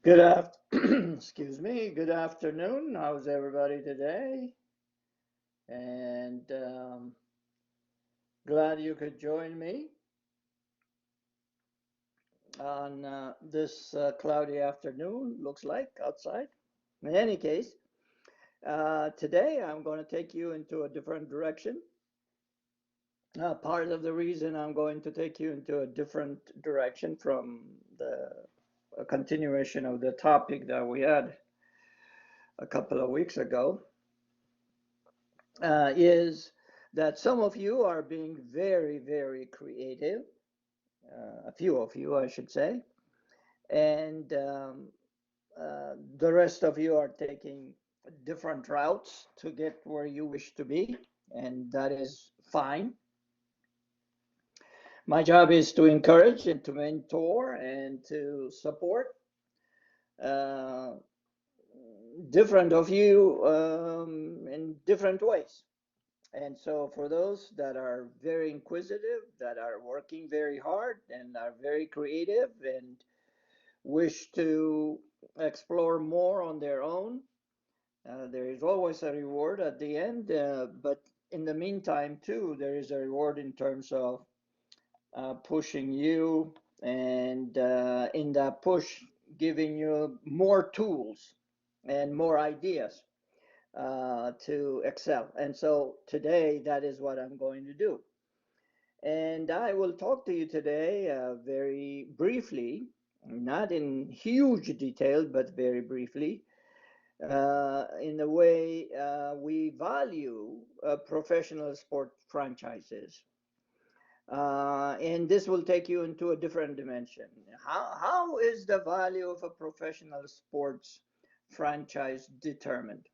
Good excuse me. Good afternoon. How's everybody today? And glad you could join me on this cloudy afternoon. Looks like outside. In any case, today I'm going to take you into a different direction. Part of the reason I'm going to take you into a different direction from the continuation of the topic that we had a couple of weeks ago is that some of you are being very, very creative, a few of you, I should say, and the rest of you are taking different routes to get where you wish to be, and that is fine. My job is to encourage and to mentor and to support different of you in different ways. And so for those that are very inquisitive, that are working very hard and are very creative and wish to explore more on their own, there is always a reward at the end. But in the meantime, too, there is a reward in terms of pushing you and in that push, giving you more tools and more ideas to excel. And so today, that is what I'm going to do. And I will talk to you today very briefly, not in huge detail, but very briefly, in the way we value professional sport franchises. And this will take you into a different dimension. How is the value of a professional sports franchise determined?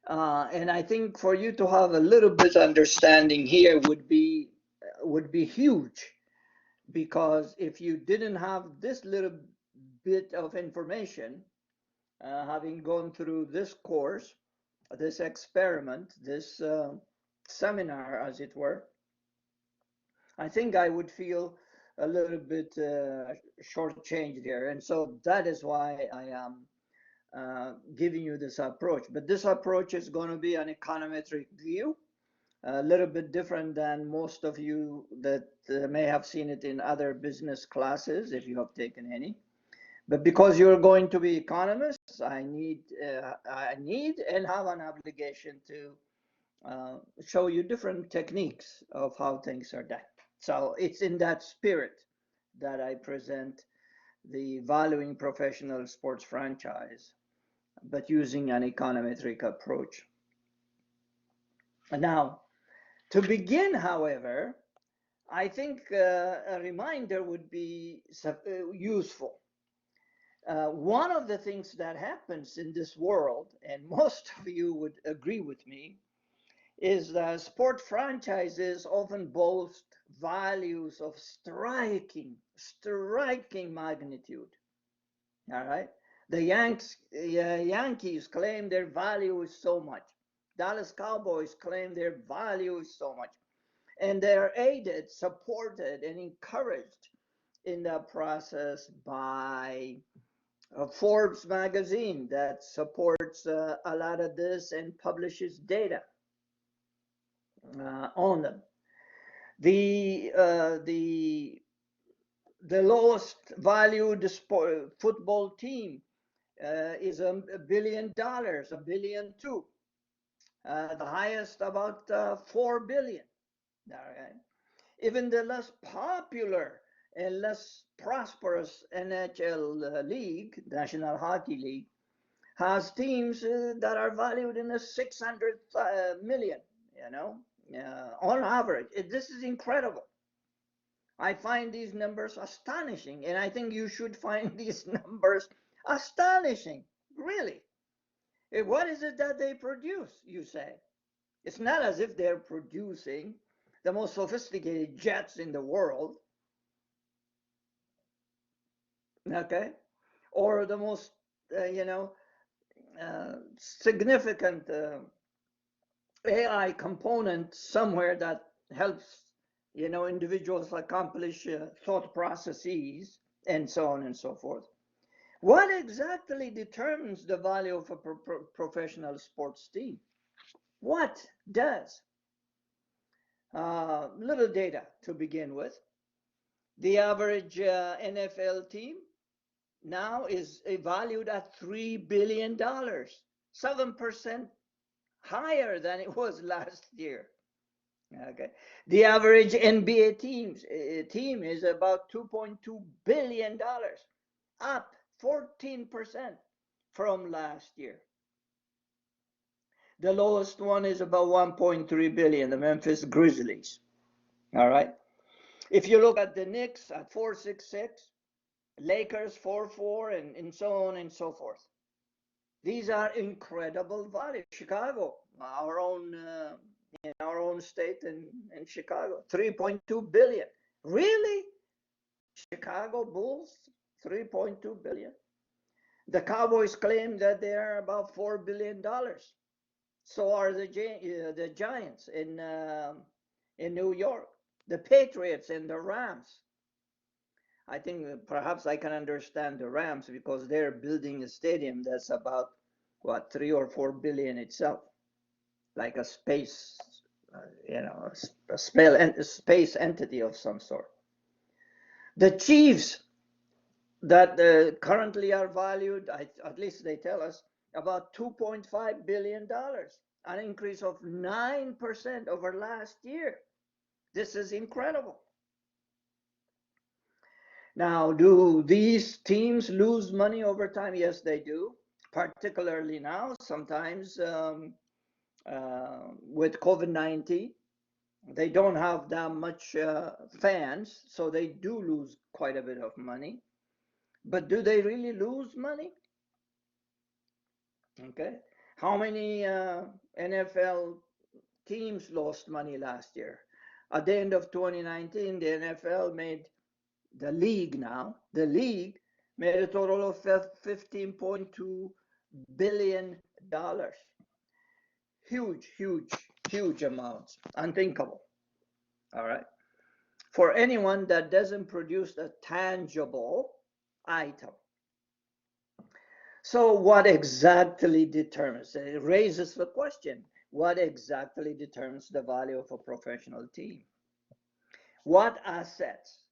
And I think for you to have a little bit understanding here would be huge, because if you didn't have this little bit of information, having gone through this course, this experiment, this seminar, as it were, I think I would feel a little bit shortchanged there. And so that is why I am giving you this approach. But this approach is going to be an econometric view, a little bit different than most of you that may have seen it in other business classes, if you have taken any. But because you're going to be economists, I need and have an obligation to show you different techniques of how things are done. So it's in that spirit that I present the valuing professional sports franchise, but using an econometric approach. Now, to begin, however, I think a reminder would be useful. One of the things that happens in this world, and most of you would agree with me, is that sport franchises often boast values of striking magnitude. All right. The Yankees claim their value is so much. Dallas Cowboys claim their value is so much. And they're aided, supported, and encouraged in that process by Forbes magazine that supports a lot of this and publishes data on them. The lowest valued football team is $1 billion, $1 billion too. The highest about 4 billion. All right. Even the less popular and less prosperous NHL league, National Hockey League, has teams that are valued in the 600 million, on average. This is incredible. I find these numbers astonishing, and I think you should find these numbers astonishing, really. What is it that they produce, you say? It's not as if they're producing the most sophisticated jets in the world, okay? Or the most, significant AI component somewhere that helps, individuals accomplish thought processes and so on and so forth. What exactly determines the value of a professional sports team? What does? Little data to begin with. The average NFL team now is valued at $3 billion, 7% higher than it was last year. Okay. The average NBA team is about $2.2 billion, up 14% from last year. The lowest one is about 1.3 billion, the Memphis Grizzlies. All right. If you look at the Knicks at 466, Lakers 44, and so on and so forth. These are incredible values. Chicago, in our own state in Chicago, 3.2 billion. Really? Chicago Bulls, 3.2 billion. The Cowboys claim that they are about $4 billion. So are the Giants in New York, the Patriots and the Rams. I think perhaps I can understand the Rams because they're building a stadium that's about what 3 or 4 billion itself, like a space, a space entity of some sort. The Chiefs that currently are valued, at least they tell us, about $2.5 billion, an increase of 9% over last year. This is incredible. Now, do these teams lose money over time? Yes, they do, particularly now, sometimes with COVID-19. They don't have that much fans, so they do lose quite a bit of money. But do they really lose money? Okay. How many NFL teams lost money last year? At the end of 2019, the NFL made the league made a total of $15.2 billion. Huge, huge, huge amounts. Unthinkable. All right. For anyone that doesn't produce a tangible item. So what exactly determines? It raises the question, what exactly determines the value of a professional team? What assets,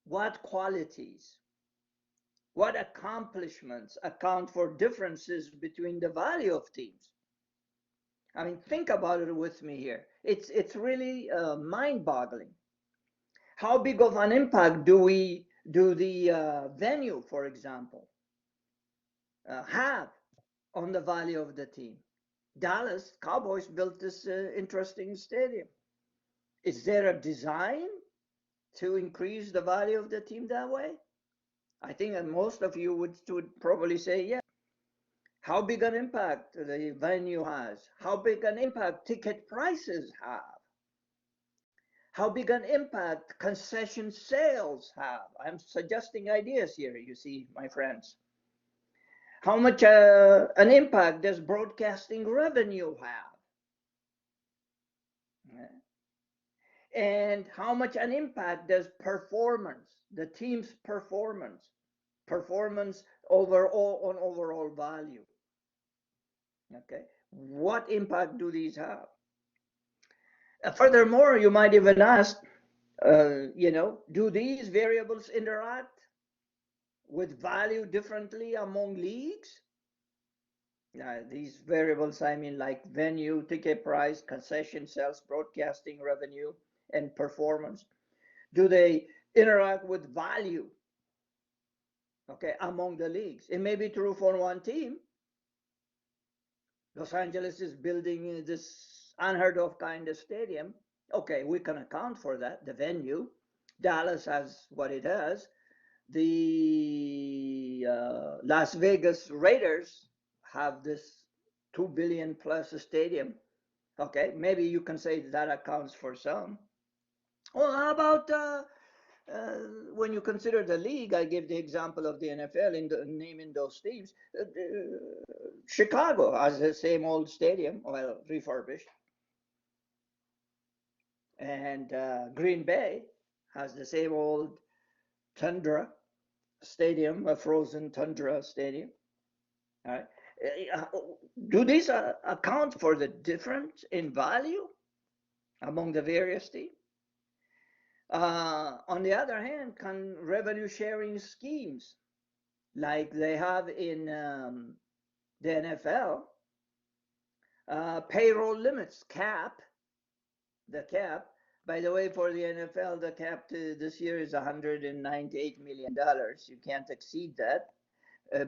what qualities, what accomplishments account for differences between the value of teams? I mean, think about it with me here. It's really mind-boggling. How big of an impact do the venue, for example, have on the value of the team? Dallas Cowboys built this interesting stadium. Is there a design to increase the value of the team that way? I think that most of you would probably say yes. How big an impact the venue has? How big an impact ticket prices have? How big an impact concession sales have? I'm suggesting ideas here, you see, my friends. How much an impact does broadcasting revenue have? And how much an impact does performance, the team's performance overall on overall value? Okay, what impact do these have? Furthermore, you might even ask, do these variables interact with value differently among leagues? These variables, I mean, like venue, ticket price, concession sales, broadcasting revenue, and performance. Do they interact with value, okay, among the leagues? It may be true for one team. Los Angeles is building this unheard of kind of stadium. Okay, we can account for that, the venue. Dallas has what it has. The Las Vegas Raiders have this 2 billion plus stadium. Okay, maybe you can say that accounts for some. Well, how about when you consider the league? I give the example of the NFL in naming those teams. Chicago has the same old stadium, well, refurbished. And Green Bay has the same old Tundra. stadium, a frozen tundra stadium. All right. Do these account for the difference in value among the various teams? On the other hand, can revenue sharing schemes like they have in the NFL, payroll limits, the cap. By the way, for the NFL, the cap this year is $198 million. You can't exceed that.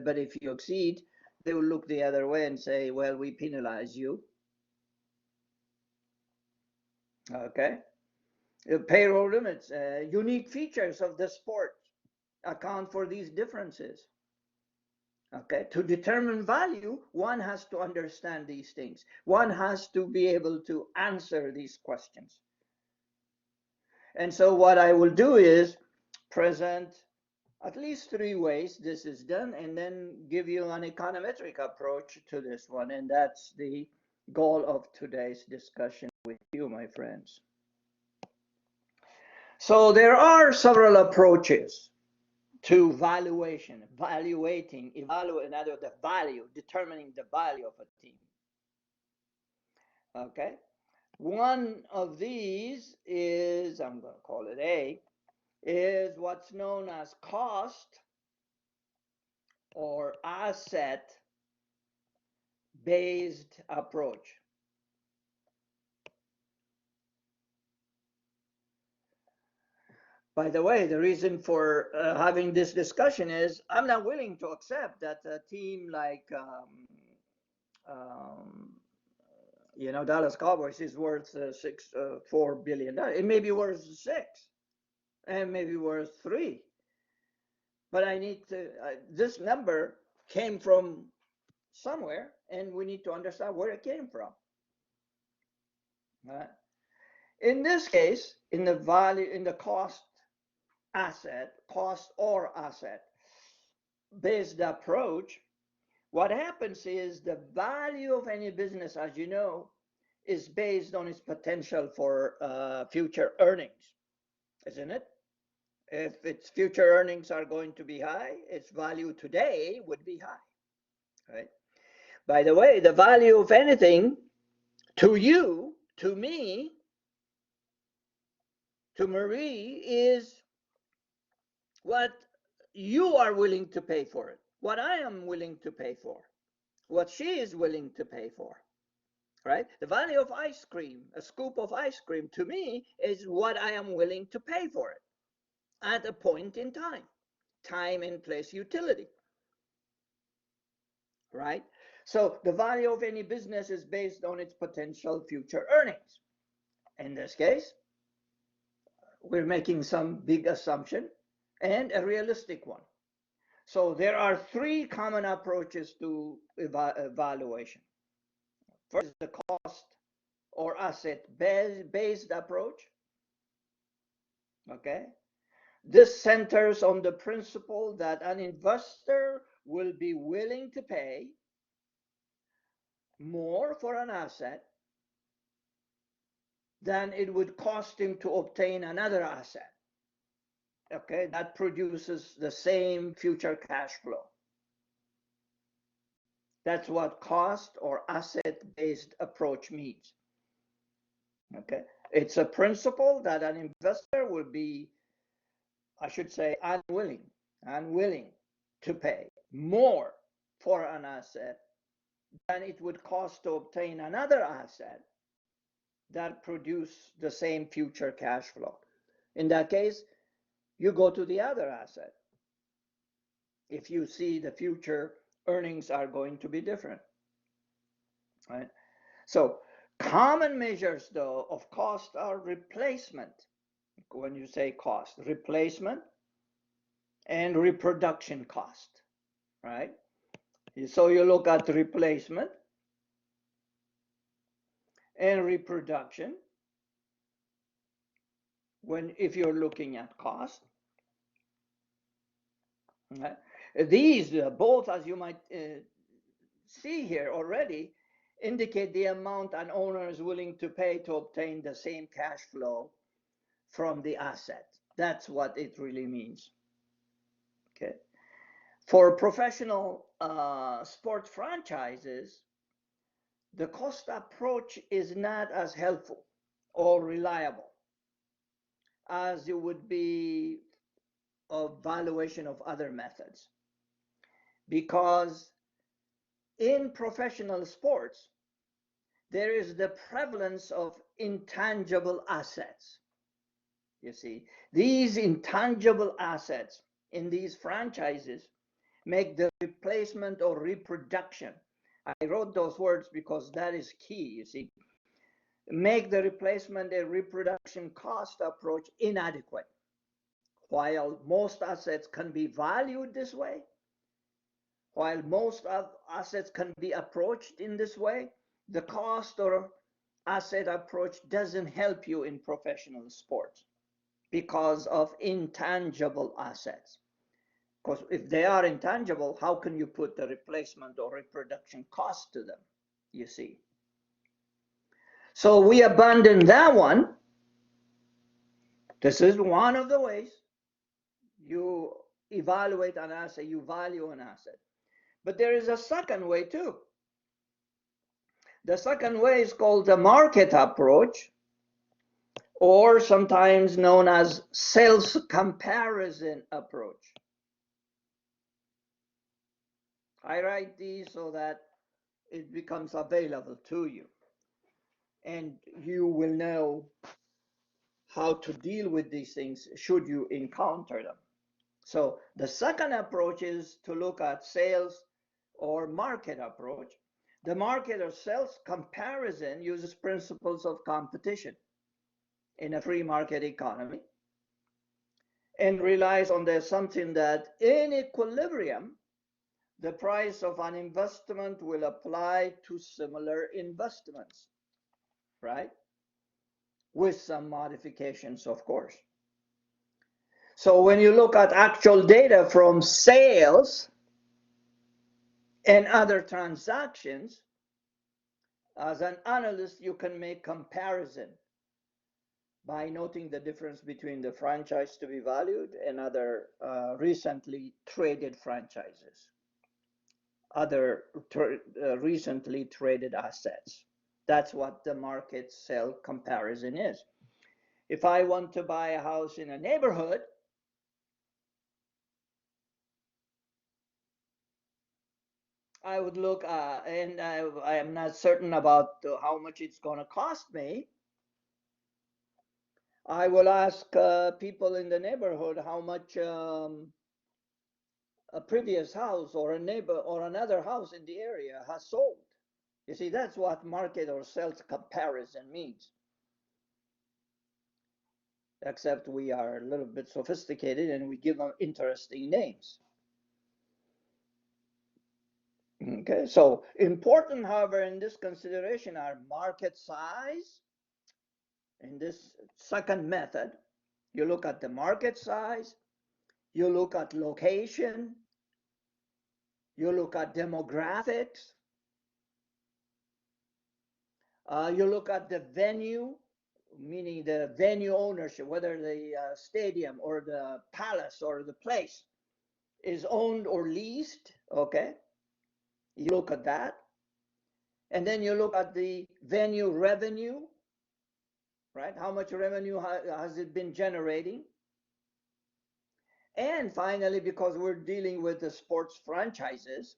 But if you exceed, they will look the other way and say, well, we penalize you. Okay. Payroll limits, unique features of the sport account for these differences. Okay, to determine value, one has to understand these things. One has to be able to answer these questions. And so what I will do is present at least 3 ways this is done, and then give you an econometric approach to this one. And that's the goal of today's discussion with you, my friends. So there are several approaches to valuation, determining the value of a team. Okay. One of these is, I'm going to call it A, is what's known as cost or asset based approach. By the way, the reason for having this discussion is I'm not willing to accept that a team like Dallas Cowboys is worth $4 billion. It may be worth 6, and maybe worth 3. But I need to. This number came from somewhere, and we need to understand where it came from. In this case, in the cost or asset based approach, what happens is the value of any business, as you know, is based on its potential for future earnings, isn't it? If its future earnings are going to be high, its value today would be high, right? By the way, the value of anything to you, to me, to Marie is what you are willing to pay for it, what I am willing to pay for, what she is willing to pay for, right? The value of ice cream, a scoop of ice cream, to me is what I am willing to pay for it at a point in time, time and place utility, right? So the value of any business is based on its potential future earnings. In this case, we're making some big assumption and a realistic one. So there are 3 common approaches to evaluation. First is the cost or asset based approach. Okay. This centers on the principle that an investor will be willing to pay more for an asset than it would cost him to obtain another asset. Okay, that produces the same future cash flow. That's what cost or asset-based approach means. Okay, it's a principle that an investor will be, I should say, unwilling to pay more for an asset than it would cost to obtain another asset that produce the same future cash flow. In that case, you go to the other asset if you see the future earnings are going to be different, right? So common measures, though, of cost are replacement. When you say cost, replacement and reproduction cost, right? So you look at replacement and reproduction if you're looking at cost. Right? These both, as you might see here already, indicate the amount an owner is willing to pay to obtain the same cash flow from the asset. That's what it really means. Okay. For professional sport franchises, the cost approach is not as helpful or reliable as it would be a valuation of other methods. Because in professional sports, there is the prevalence of intangible assets. You see, these intangible assets in these franchises make the replacement or reproduction. I wrote those words because that is key, you see. Make the replacement and reproduction cost approach inadequate. While most assets can be valued this way, while most of assets can be approached in this way, the cost or asset approach doesn't help you in professional sports because of intangible assets. Because if they are intangible, how can you put the replacement or reproduction cost to them, you see? So we abandon that one. This is one of the ways you evaluate an asset, you value an asset. But there is a second way too. The second way is called the market approach, or sometimes known as sales comparison approach. I write these so that it becomes available to you, and you will know how to deal with these things should you encounter them. So the second approach is to look at sales or market approach. The market or sales comparison uses principles of competition in a free market economy and relies on the assumption that in equilibrium, the price of an investment will apply to similar investments, right? With some modifications, of course. So when you look at actual data from sales and other transactions, as an analyst, you can make comparison by noting the difference between the franchise to be valued and other recently traded franchises, other recently traded assets. That's what the market sell comparison is. If I want to buy a house in a neighborhood, I would look, and I am not certain about how much it's going to cost me. I will ask people in the neighborhood how much a previous house or a neighbor or another house in the area has sold. You see, that's what market or sales comparison means. Except we are a little bit sophisticated and we give them interesting names. Okay, so important, however, in this consideration are market size. In this second method, you look at the market size, you look at location, you look at demographics, you look at the venue, meaning the venue ownership, whether the stadium or the palace or the place is owned or leased, okay? You look at that. And then you look at the venue revenue, right? How much revenue has it been generating? And finally, because we're dealing with the sports franchises,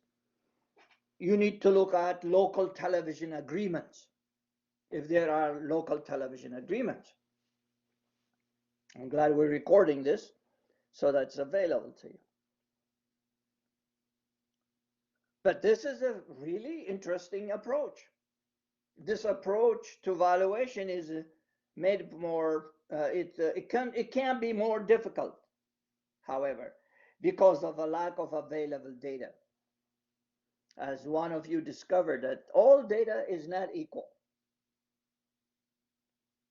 you need to look at local television agreements, if there are local television agreements. I'm glad we're recording this so that's available to you. But this is a really interesting approach. This approach to valuation is made more, it can be more difficult, however, because of a lack of available data. As one of you discovered, that all data is not equal.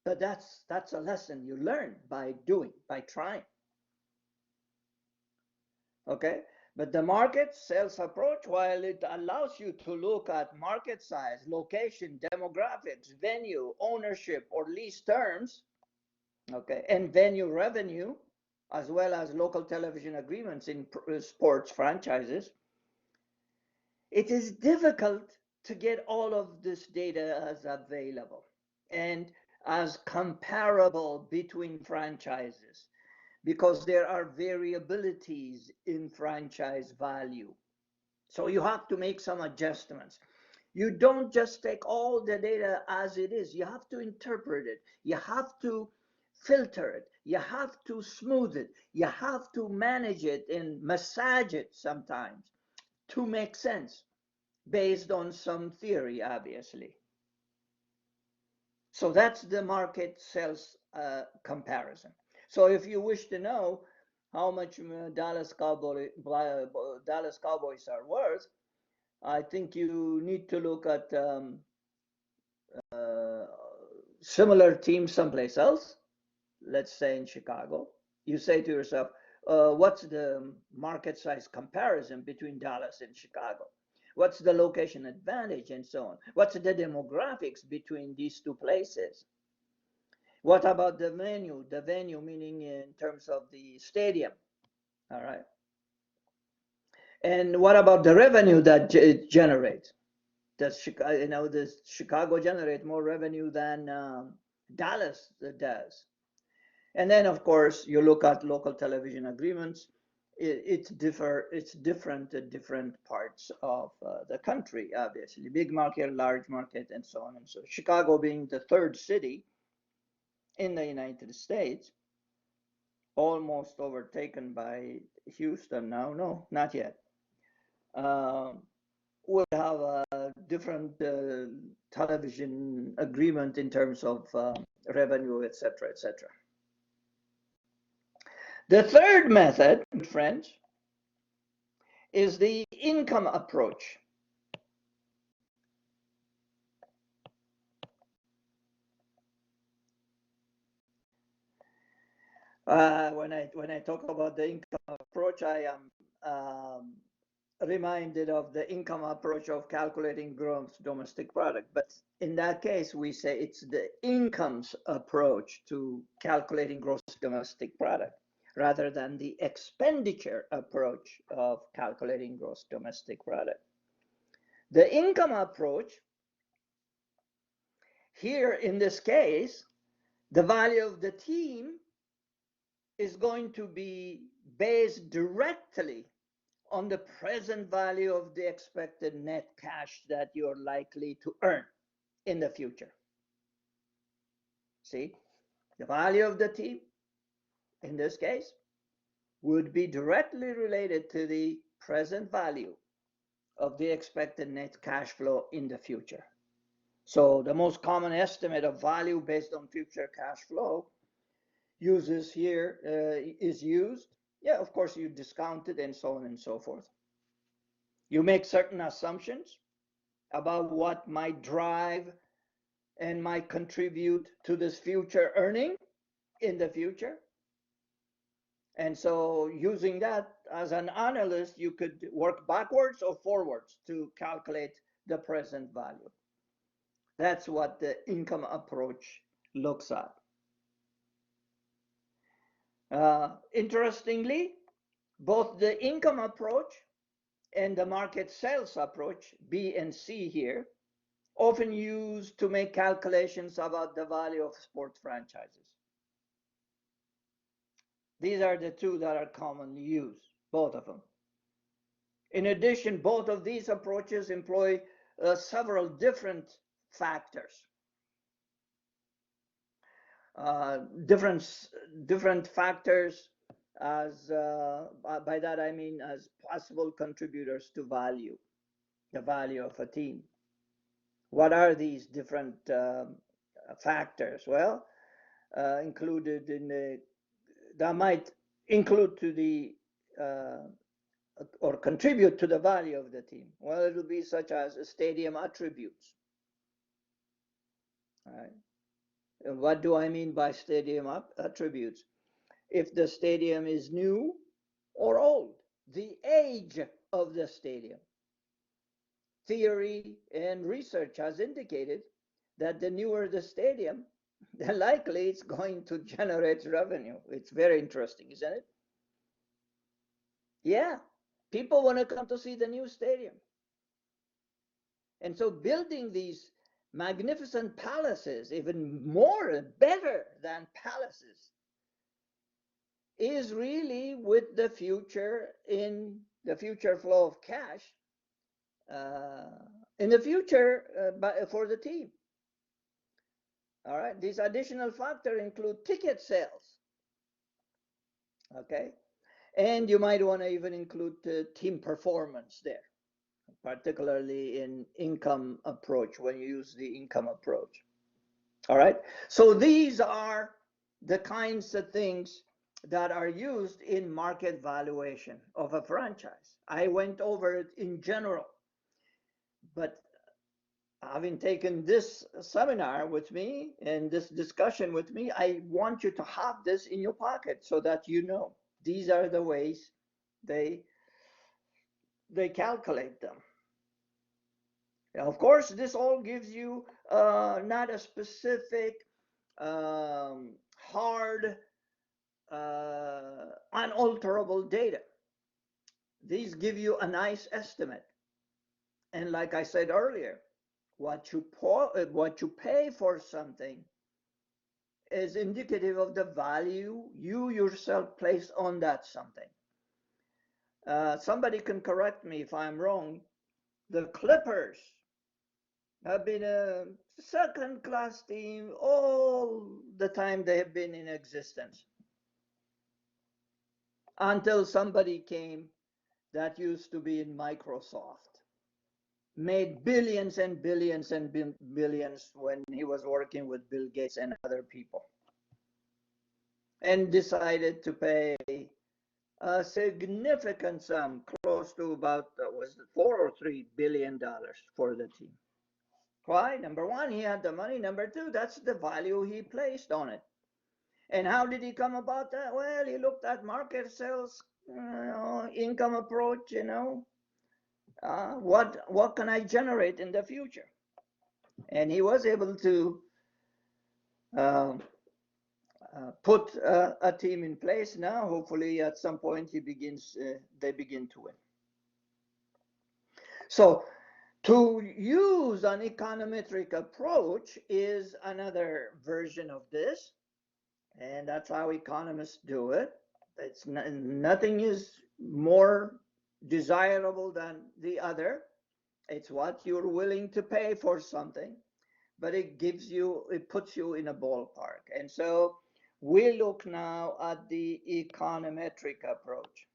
But that's a lesson you learn by doing, by trying. Okay, but the market sales approach, while it allows you to look at market size, location, demographics, venue, ownership, or lease terms, okay, and venue revenue, as well as local television agreements in sports franchises, it is difficult to get all of this data as available and as comparable between franchises because there are variabilities in franchise value. So you have to make some adjustments. You don't just take all the data as it is. You have to interpret it. You have to filter it. You have to smooth it. You have to manage it and massage it sometimes to make sense based on some theory, obviously. So that's the market sales comparison. So if you wish to know how much Dallas Cowboys are worth, I think you need to look at uh, similar teams someplace else, let's say in Chicago. You say to yourself, what's the market size comparison between Dallas and Chicago? What's the location advantage and so on? What's the demographics between these two places? What about the venue? The venue meaning in terms of the stadium, all right? And what about the revenue that it generates? Does Chicago generate more revenue than Dallas does? And then, of course, you look at local television agreements. It's different at different parts of the country, obviously. Big market, large market, and so on and so. Chicago being the third city in the United States, almost overtaken by Houston now. No, not yet. Will have a different television agreement in terms of revenue, etc., etc. The third method, friends, is the income approach. When I talk about the income approach, I am reminded of the income approach of calculating gross domestic product. But in that case, we say it's the incomes approach to calculating gross domestic product rather than the expenditure approach of calculating gross domestic product. The income approach, here in this case, the value of the team is going to be based directly on the present value of the expected net cash that you're likely to earn in the future. See, the value of the team in this case would be directly related to the present value of the expected net cash flow in the future. So the most common estimate of value based on future cash flow is used. Yeah, of course, you discount it and so on and so forth. You make certain assumptions about what might drive and might contribute to this future earning in the future. And so using that as an analyst, you could work backwards or forwards to calculate the present value. That's what the income approach looks at. Interestingly, both the income approach and the market sales approach, B and C here, often used to make calculations about the value of sports franchises. These are the two that are commonly used, both of them. In addition, both of these approaches employ several different factors. Different factors as by that I mean as possible contributors to value, the value of a team. What are these different factors? Well, included in the that might include to the or contribute to the value of the team. Well, it will be such as stadium attributes. All right. And what do I mean by stadium attributes? If the stadium is new or old, the age of the stadium. Theory and research has indicated that the newer the stadium, likely it's going to generate revenue. It's very interesting, isn't it? Yeah, people want to come to see the new stadium. And so building these magnificent palaces, even more better than palaces, is really with the future, in the future flow of cash uh, in the future for the team. All right, these additional factors include ticket sales. Okay, and you might want to even include team performance there, particularly in income approach when you use the income approach. All right, so these are the kinds of things that are used in market valuation of a franchise. I went over it in general, but having taken this seminar with me and this discussion with me, I want you to have this in your pocket so that you know these are the ways they they calculate them. Now, of course, this all gives you not a specific hard unalterable data. These give you a nice estimate, and like I said earlier, what you pay for something is indicative of the value you yourself place on that something. Somebody can correct me if I'm wrong. The Clippers have been a second class team all the time they have been in existence until somebody came that used to be in Microsoft, made billions and billions and billions when he was working with Bill Gates and other people, and decided to pay a significant sum, close to about was it $4 or $3 billion for the team. Why? Number one, he had the money. Number two, that's the value he placed on it. And how did he come about that? Well, he looked at market sales, income approach. What can I generate in the future? And he was able to uh, put a team in place. Now, hopefully, at some point, they begin to win. So to use an econometric approach is another version of this, and that's how economists do it. Nothing is more desirable than the other. It's what you're willing to pay for something, but it puts you in a ballpark. And so we look now at the econometric approach.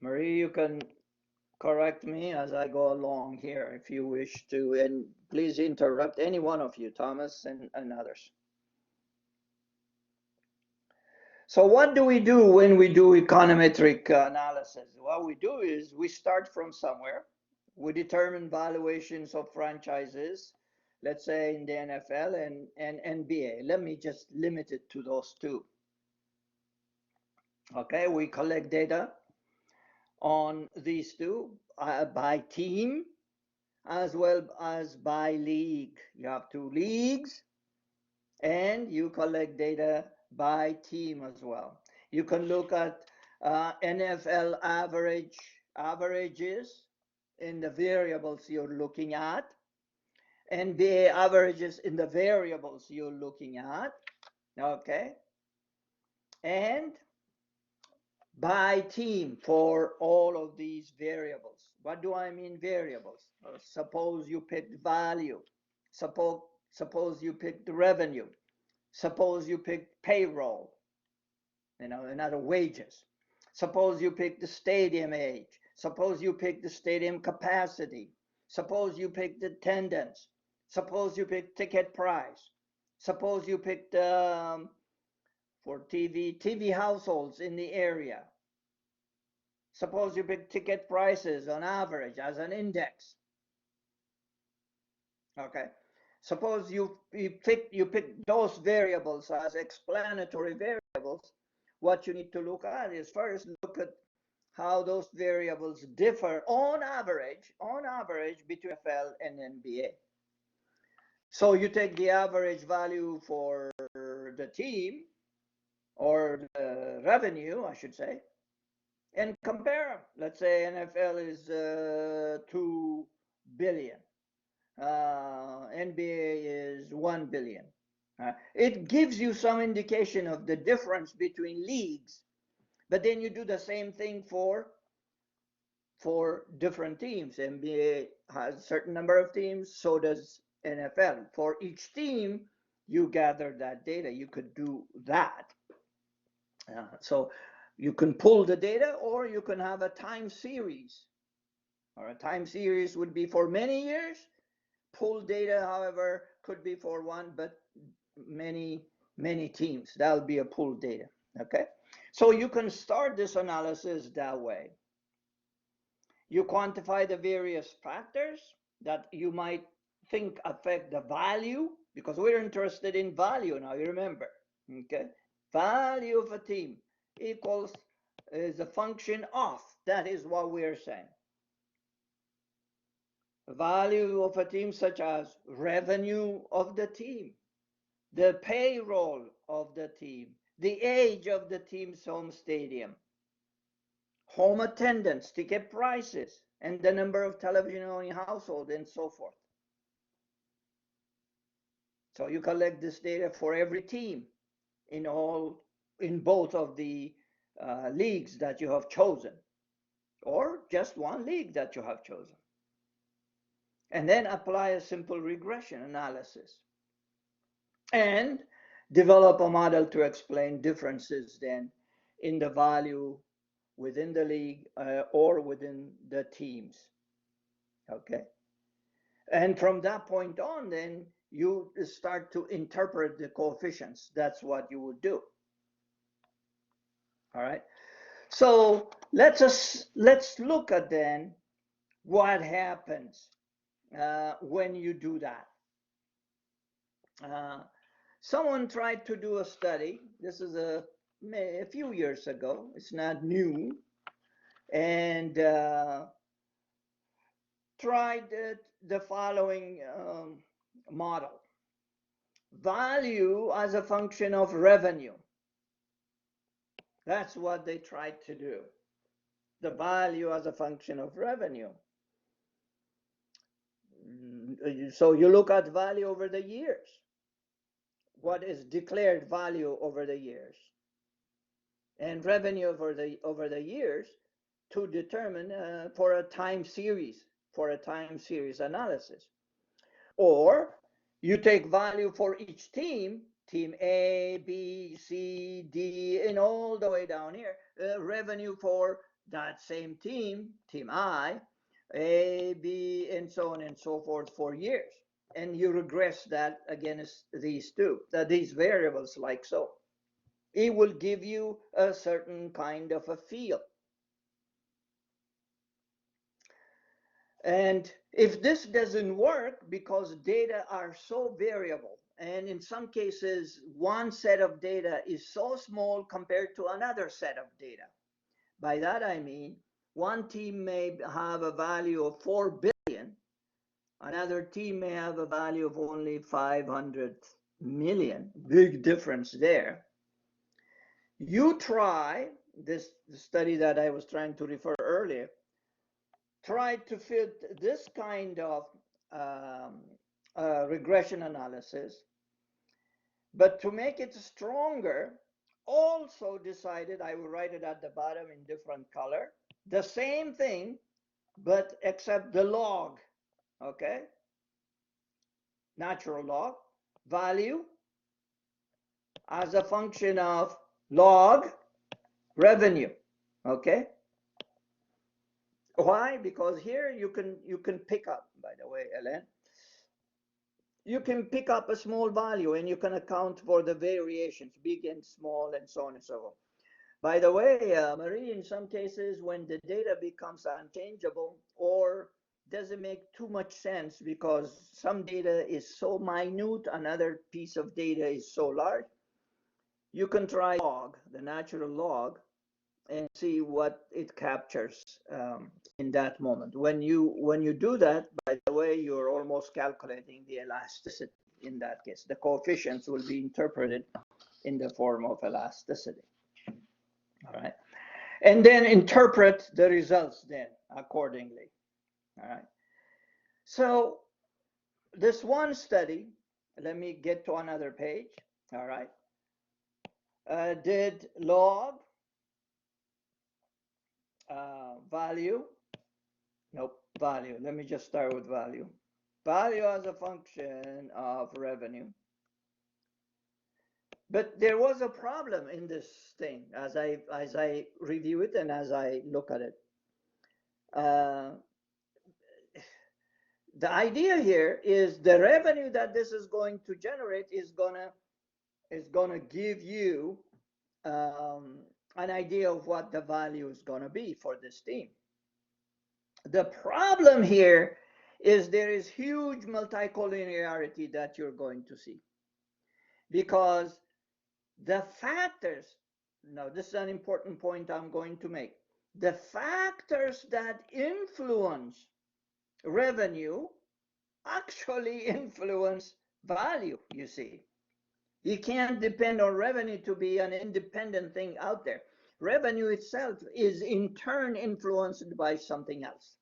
Marie, you can correct me as I go along here if you wish to, and please interrupt any one of you, Thomas and others. So what do we do when we do econometric analysis? What we do is we start from somewhere. We determine valuations of franchises, let's say in the NFL and NBA. Let me just limit it to those two. Okay, we collect data on these two by team as well as by league. You have two leagues and you collect data by team as well. You can look at NFL averages in the variables you're looking at, NBA averages in the variables you're looking at, okay? And by team for all of these variables. What do I mean variables? Suppose you picked value. Suppose you picked revenue. Suppose you picked payroll, another wages. Suppose you pick the stadium age. Suppose you pick the stadium capacity. Suppose you picked attendance. Suppose you picked ticket price. Suppose you picked for TV households in the area. Suppose you pick ticket prices on average as an index. Okay. Suppose you pick those variables as explanatory variables. What you need to look at is first look at how those variables differ on average between NFL and NBA. So you take the average value for the team, or the revenue, I should say, and compare them. Let's say NFL is 2 billion, NBA is 1 billion. It gives you some indication of the difference between leagues, but then you do the same thing for different teams. NBA has a certain number of teams, so does NFL. For each team, you gather that data. You could do that. So you can pull the data, or you can have a time series. Or a time series would be for many years. Pull data, however, could be for one, but many teams. That'll be a pull data. Okay. So you can start this analysis that way. You quantify the various factors that you might think affect the value, because we're interested in value now, you remember. Okay. Value of a team equals is a function of, that is what we're saying. Value of a team, such as revenue of the team, the payroll of the team, the age of the team's home stadium, home attendance, ticket prices, and the number of television-owning households, and so forth. So you collect this data for every team in both of the leagues that you have chosen, or just one league that you have chosen. And then apply a simple regression analysis and develop a model to explain differences then in the value within the league or within the teams. Okay. And from that point on, then you start to interpret the coefficients. That's what you would do. All right. So let's look at then what happens when you do that. Someone tried to do a study. This is a few years ago. It's not new, and tried the following model: value as a function of revenue. That's what they tried to do. The value as a function of revenue. So you look at value over the years. What is declared value over the years, and revenue over the years, to determine for a time series analysis. Or you take value for each team, team A, B, C, D, and all the way down here, revenue for that same team, team I, A, B, and so on and so forth for years. And you regress that against these variables, like so. It will give you a certain kind of a feel. And if this doesn't work, because data are so variable, and in some cases, one set of data is so small compared to another set of data. By that I mean, one team may have a value of 4 billion, another team may have a value of only 500 million. Big difference there. You try, this study that I was trying to refer earlier, tried to fit this kind of regression analysis, but to make it stronger, also decided, I will write it at the bottom in different color, the same thing, but except the log, okay? Natural log, value as a function of log revenue, okay? Why? Because here you can pick up, by the way, Ellen, you can pick up a small value and you can account for the variations, big and small, and so on and so on. By the way, Marie, in some cases, when the data becomes unchangeable or doesn't make too much sense because some data is so minute, another piece of data is so large, you can try log, the natural log, and see what it captures in that moment. When you do that, by the way, you're almost calculating the elasticity in that case. The coefficients will be interpreted in the form of elasticity. All right. And then interpret the results then accordingly. All right. So this one study, let me get to another page. All right. Did log value. Nope, value. Let me just start with value. Value as a function of revenue. But there was a problem in this thing as I review it and as I look at it. The idea here is the revenue that this is going to generate is gonna give you an idea of what the value is gonna be for this team. The problem here is there is huge multicollinearity that you're going to see, because the factors, now this is an important point I'm going to make, the factors that influence revenue actually influence value, you see. You can't depend on revenue to be an independent thing out there. Revenue itself is in turn influenced by something else.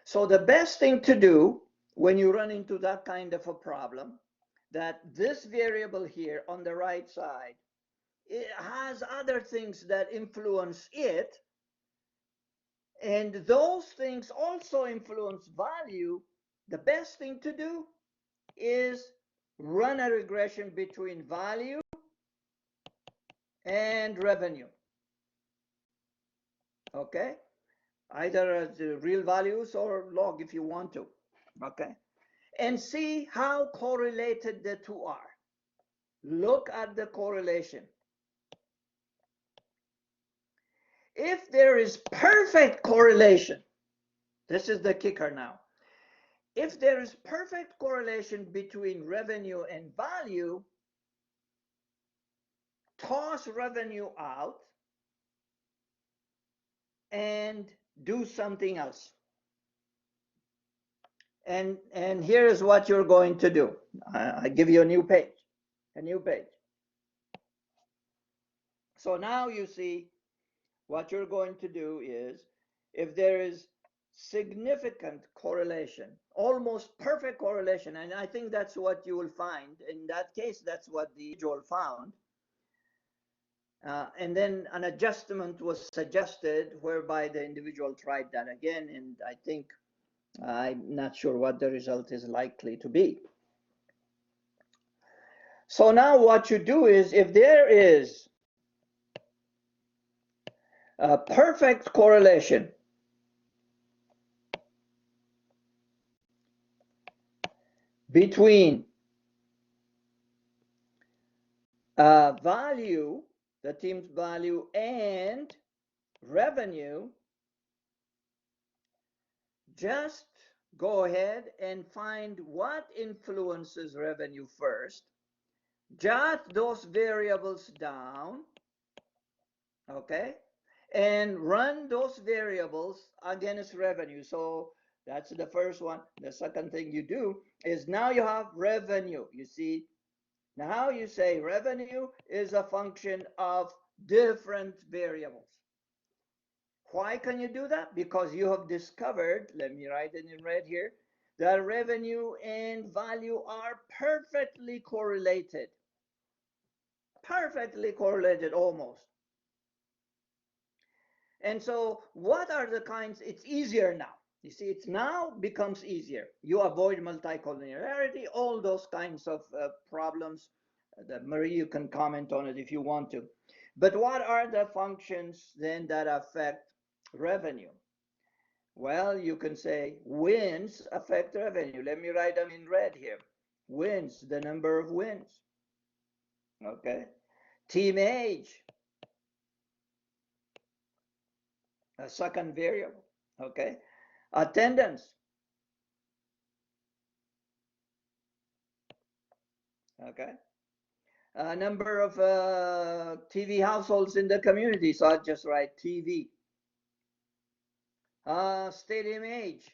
So the best thing to do when you run into that kind of a problem, that this variable here on the right side, it has other things that influence it, and those things also influence value, the best thing to do is run a regression between value and revenue. Okay? Either as real values or log if you want to. Okay? And see how correlated the two are. Look at the correlation. If there is perfect correlation, this is the kicker now. If there is perfect correlation between revenue and value, toss revenue out and do something else. And here is what you're going to do. I give you a new page. So now you see what you're going to do is, if there is significant correlation, almost perfect correlation, and I think that's what you will find. In that case, that's what the individual found. And then an adjustment was suggested whereby the individual tried that again, and I think I'm not sure what the result is likely to be. So now what you do is, if there is a perfect correlation between value, the team's value, and revenue, just go ahead and find what influences revenue first, jot those variables down, okay, and run those variables against revenue. So that's the first one. The second thing you do is, now you have revenue. You see, now you say revenue is a function of different variables. Why can you do that? Because you have discovered, let me write it in red here, that revenue and value are perfectly correlated. Perfectly correlated, almost. And so what are the kinds? It's easier now. You see, it's now becomes easier. You avoid multicollinearity, all those kinds of problems. Marie, you can comment on it if you want to. But what are the functions then that affect revenue? Well, you can say wins affect revenue. Let me write them in red here. Wins, the number of wins. Okay. Team age, a second variable. Okay. Attendance. Okay. Number of TV households in the community, so I just write TV. Stadium age.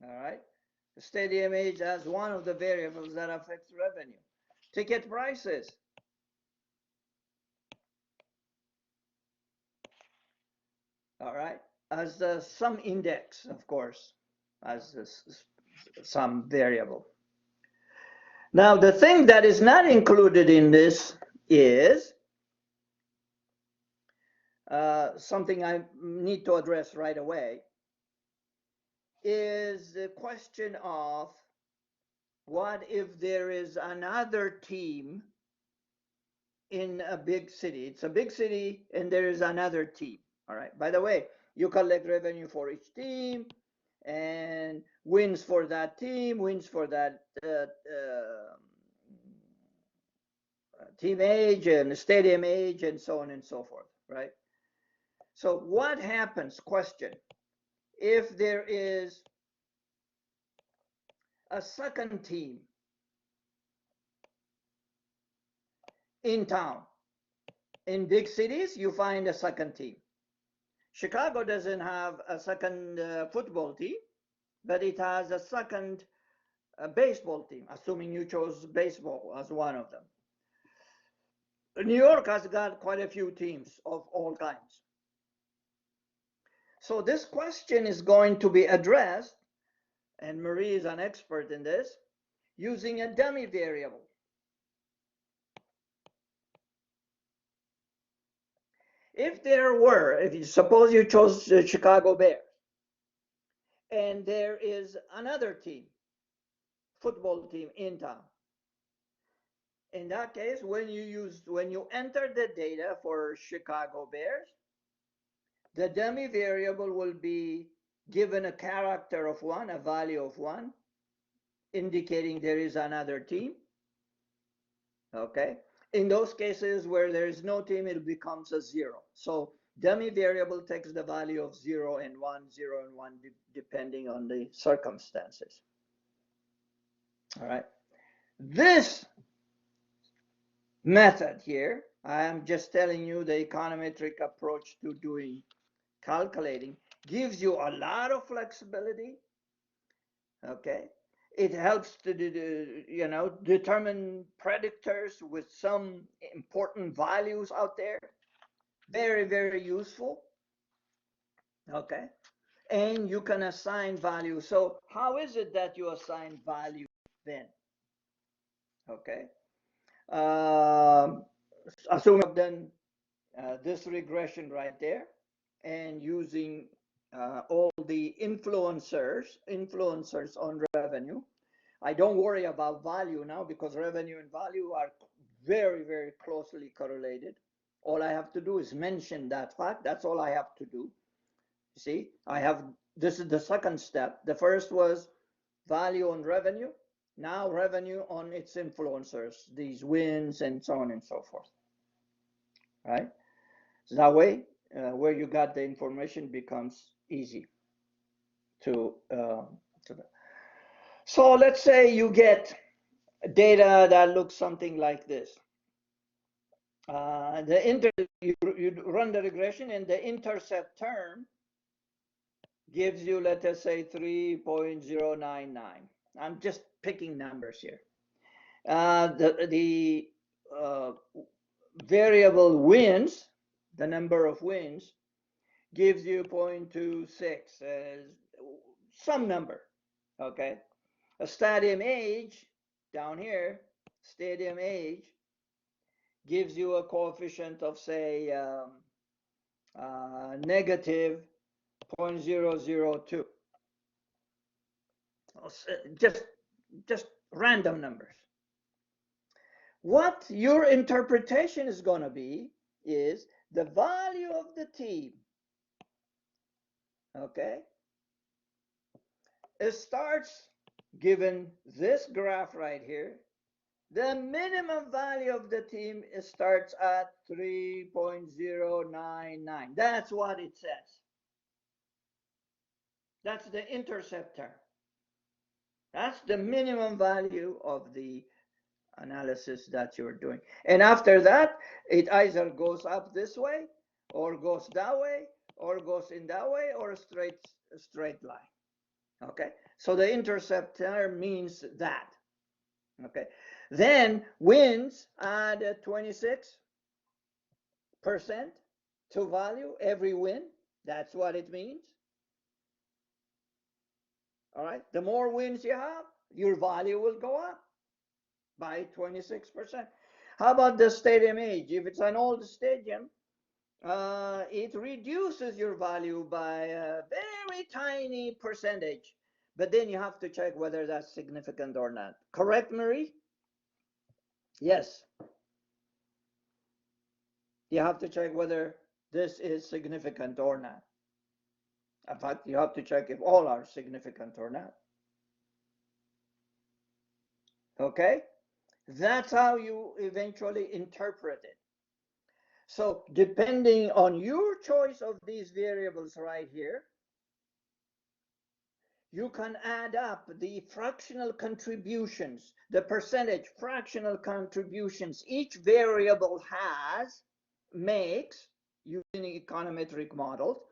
All right. The stadium age as one of the variables that affects revenue. Ticket prices. All right. As some index, of course, as some variable. Now, the thing that is not included in this is something I need to address right away, is the question of what if there is another team in a big city? It's a big city and there is another team. All right. By the way, you collect revenue for each team and wins for that team, wins for that team age and stadium age and so on and so forth, right? So what happens, question, if there is a second team in town? In big cities, you find a second team. Chicago doesn't have a second football team, but it has a second baseball team, assuming you chose baseball as one of them. New York has got quite a few teams of all kinds. So this question is going to be addressed, and Marie is an expert in this, using a dummy variable. If there were, if you suppose you chose the Chicago Bears, and there is another team, football team in town. In that case, when you enter the data for Chicago Bears, the dummy variable will be given a character of 1, a value of 1, indicating there is another team. Okay. In those cases where there is no team, it becomes a 0. So dummy variable takes the value of 0 and 1, 0 and 1, depending on the circumstances. All right. This method here, I am just telling you the econometric approach to doing calculating, gives you a lot of flexibility. Okay. It helps to determine predictors with some important values out there. Very, very useful. Okay. And you can assign value. So how is it that you assign value then? Okay. Assuming I've done this regression right there and using all the influencers on revenue. I don't worry about value now because revenue and value are very, very closely correlated. All I have to do is mention that fact. That's all I have to do. You see, this is the second step. The first was value on revenue. Now revenue on its influencers, these wins and so on and so forth. Right? So that way, where you got the information becomes easy to. So let's say you get data that looks something like this. You run the regression and the intercept term gives you, let us say, 3.099. I'm just picking numbers here. The variable wins, the number of wins, gives you 0.26, some number, okay? A stadium age, down here, stadium age, gives you a coefficient of, say, negative 0.002. Just random numbers. What your interpretation is going to be is the value of the team. Okay? It starts, given this graph right here, the minimum value of the team starts at 3.099. That's what it says. That's the intercept term. That's the minimum value of the analysis that you're doing. And after that, it either goes up this way, or goes that way, or goes in that way, or a straight line. Okay, so the intercept term means that. Okay, then wins add 26% to value every win. That's what it means. All right, the more wins you have, your value will go up by 26%. How about the stadium age? If it's an old stadium, it reduces your value by a very tiny percentage. But then you have to check whether that's significant or not. Correct, Marie? Yes. You have to check whether this is significant or not. In fact, you have to check if all are significant or not. Okay? That's how you eventually interpret it. So depending on your choice of these variables right here, you can add up the fractional contributions, the percentage fractional contributions each variable makes using econometric models.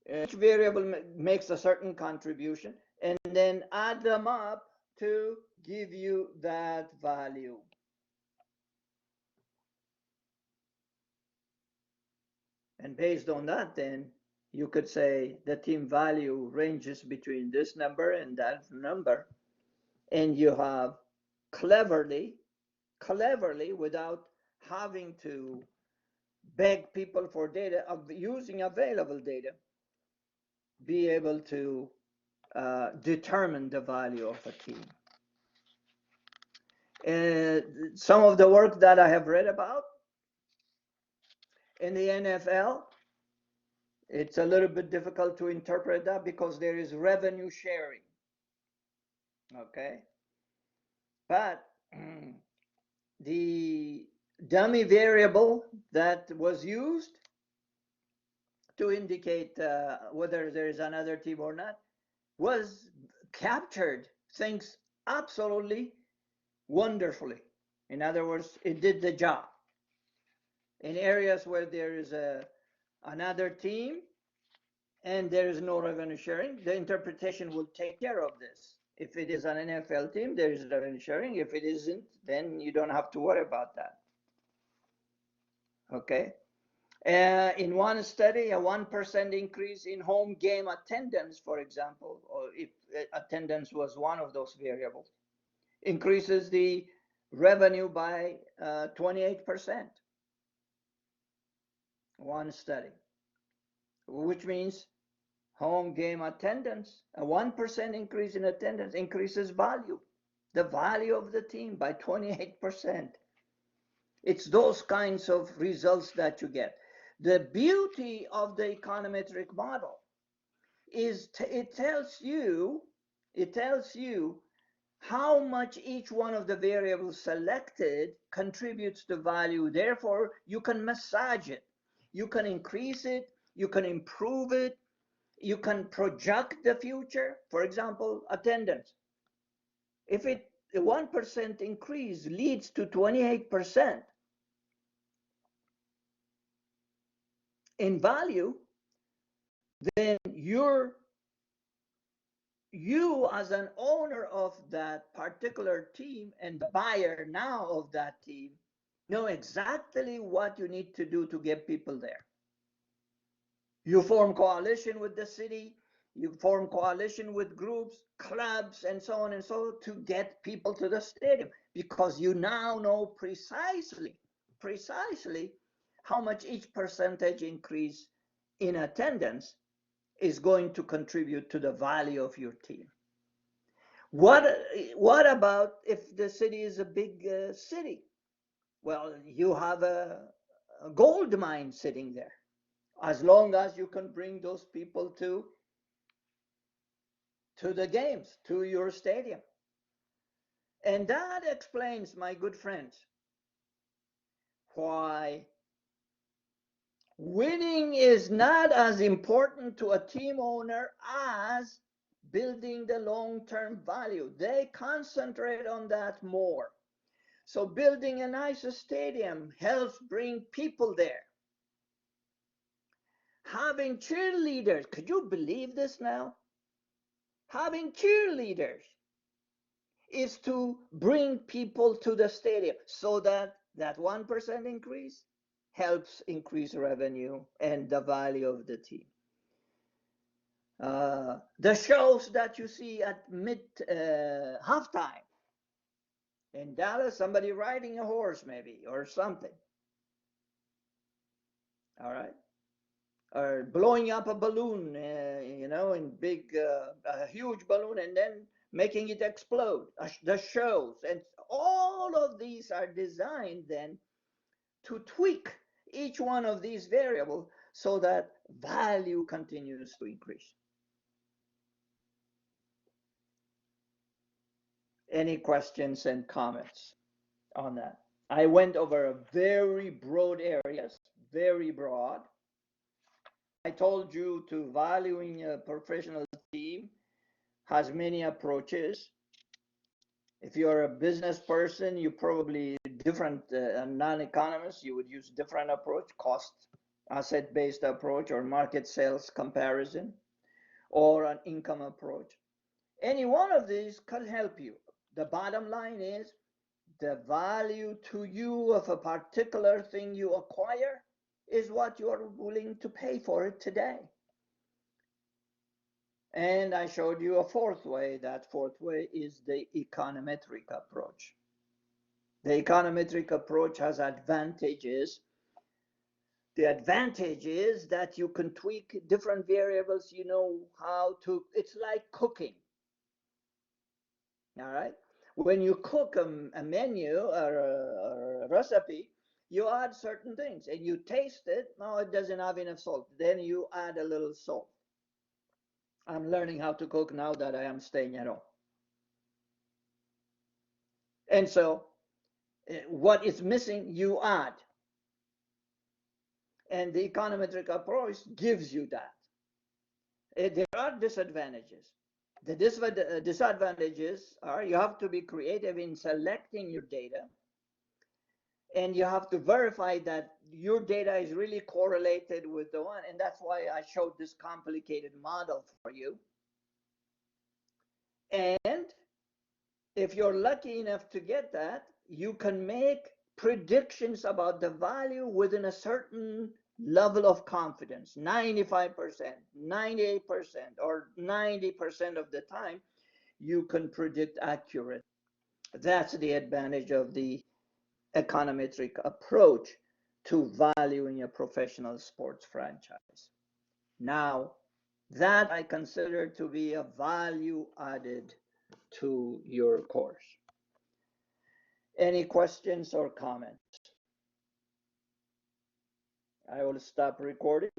Each variable makes a certain contribution, and then add them up to give you that value. And based on that, then you could say the team value ranges between this number and that number. And you have cleverly, without having to beg people for data, using available data, be able to determine the value of a team. Some of the work that I have read about in the NFL, it's a little bit difficult to interpret that because there is revenue sharing. Okay. But the dummy variable that was used to indicate whether there is another team or not was captured things absolutely wonderfully. In other words, it did the job. In areas where there is another team and there is no revenue sharing, the interpretation will take care of this. If it is an NFL team, there is revenue sharing. If it isn't, then you don't have to worry about that. Okay. In one study, a 1% increase in home game attendance, for example, or if attendance was one of those variables, increases the revenue by 28%. One study, which means home game attendance, a 1% increase in attendance increases value, the value of the team by 28%. It's those kinds of results that you get. The beauty of the econometric model is it tells you how much each one of the variables selected contributes to value. Therefore, you can massage it. You can increase it. You can improve it. You can project the future. For example, attendance. If a 1% increase leads to 28% in value, then you as an owner of that particular team and the buyer now of that team know exactly what you need to do to get people there. You form coalition with the city, you form coalition with groups, clubs, and so on and so on to get people to the stadium because you now know precisely how much each percentage increase in attendance is going to contribute to the value of your team. What about if the city is a big city? Well, you have a gold mine sitting there. As long as you can bring those people to the games, to your stadium. And that explains, my good friends, why winning is not as important to a team owner as building the long-term value. They concentrate on that more. So building a nice stadium helps bring people there. Having cheerleaders, could you believe this now? Having cheerleaders is to bring people to the stadium so that that 1% increase helps increase revenue and the value of the team. The shows that you see at mid halftime in Dallas, somebody riding a horse maybe or something. All right. Or blowing up a balloon, in a huge balloon, and then making it explode. The shows and all of these are designed then to tweak each one of these variables so that value continues to increase. Any questions and comments on that? I went over a very broad areas, very broad. I told you to valuing a professional team has many approaches. If you're a business person, you probably different, non-economist, you would use different approach, cost asset-based approach or market sales comparison or an income approach. Any one of these could help you. The bottom line is the value to you of a particular thing you acquire is what you are willing to pay for it today. And I showed you a fourth way. That fourth way is the econometric approach. The econometric approach has advantages. The advantage is that you can tweak different variables. You know how to, it's like cooking. All right. When you cook a menu or a recipe, you add certain things and you taste it. No, it doesn't have enough salt. Then you add a little salt. I'm learning how to cook now that I am staying at home. And so what is missing, you add. And the econometric approach gives you that. There are disadvantages. The disadvantages are you have to be creative in selecting your data, and you have to verify that your data is really correlated with the one. And that's why I showed this complicated model for you. And if you're lucky enough to get that, you can make predictions about the value within a certain level of confidence, 95%, 98%, or 90% of the time, you can predict accurately. That's the advantage of the econometric approach to valuing a professional sports franchise. Now, that I consider to be a value added to your course. Any questions or comments? I will stop recording.